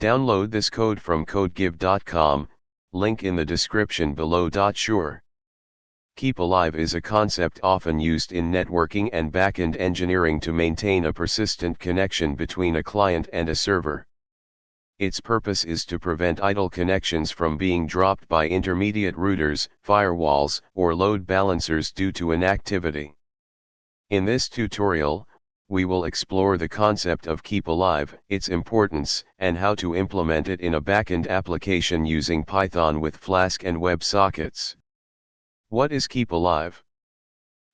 Download this code from codegive.com, link in the description below. Sure. Keepalive is a concept often used in networking and backend engineering to maintain a persistent connection between a client and a server. Its purpose is to prevent idle connections from being dropped by intermediate routers, firewalls, or load balancers due to inactivity. In this tutorial, we will explore the concept of Keepalive, its importance, and how to implement it in a backend application using Python with Flask and WebSockets. What is Keepalive?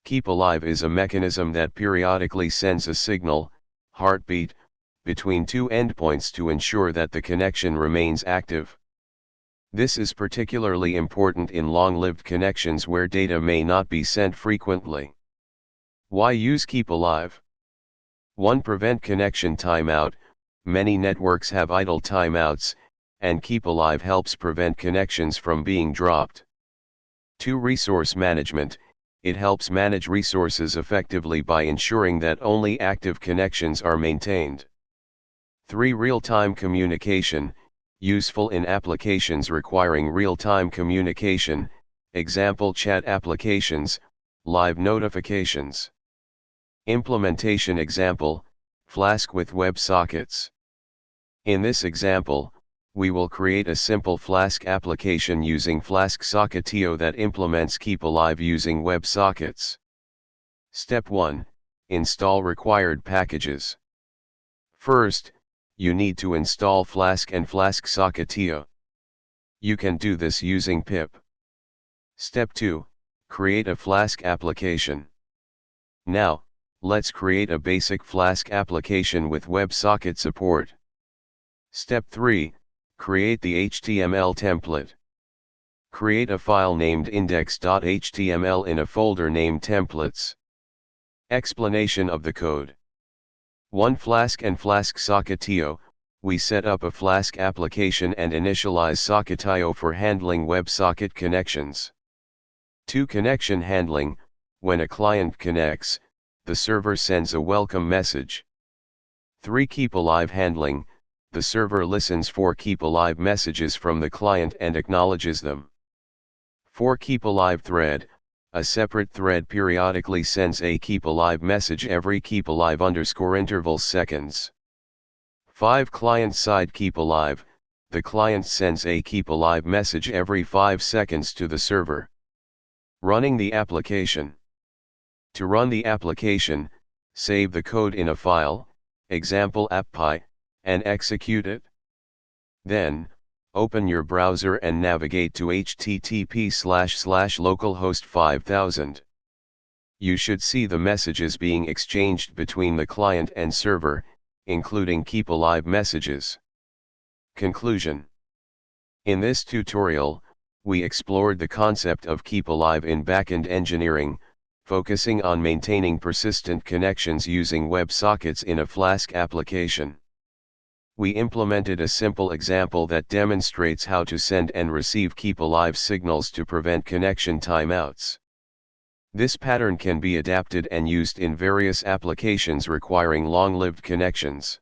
Keepalive is a mechanism that periodically sends a signal, heartbeat, between two endpoints to ensure that the connection remains active. This is particularly important in long-lived connections where data may not be sent frequently. Why use Keepalive? 1. Prevent connection timeout. Many networks have idle timeouts, and Keepalive helps prevent connections from being dropped. 2. Resource management. It helps manage resources effectively by ensuring that only active connections are maintained. 3. Real-time communication, useful in applications requiring real-time communication, example chat applications, live notifications. Implementation example, Flask with WebSockets. In this example, we will create a simple Flask application using Flask Socketio that implements Keepalive using WebSockets. Step 1. Install required packages. First, you need to install Flask and Flask Socketio. You can do this using pip. Step 2. Create a Flask application. Now, let's create a basic Flask application with WebSocket support. Step 3. Create the HTML template. Create a file named index.html in a folder named templates. Explanation of the code. 1. Flask and Flask Socketio. We set up a Flask application and initialize Socketio for handling WebSocket connections. 2. Connection handling. When a client connects, the server sends a welcome message. 3. Keepalive handling. The server listens for Keepalive messages from the client and acknowledges them. 4. Keepalive thread. A separate thread periodically sends a Keepalive message every Keepalive_interval seconds. 5. Client-side Keepalive. The client sends a Keepalive message every 5 seconds to the server. Running the application. To run the application, save the code in a file, example appy, and execute it. Then, open your browser and navigate to http://localhost 5000. You should see the messages being exchanged between the client and server, including Keepalive messages. Conclusion. In this tutorial, we explored the concept of Keepalive in backend engineering, focusing on maintaining persistent connections using WebSockets in a Flask application. We implemented a simple example that demonstrates how to send and receive Keepalive signals to prevent connection timeouts. This pattern can be adapted and used in various applications requiring long-lived connections.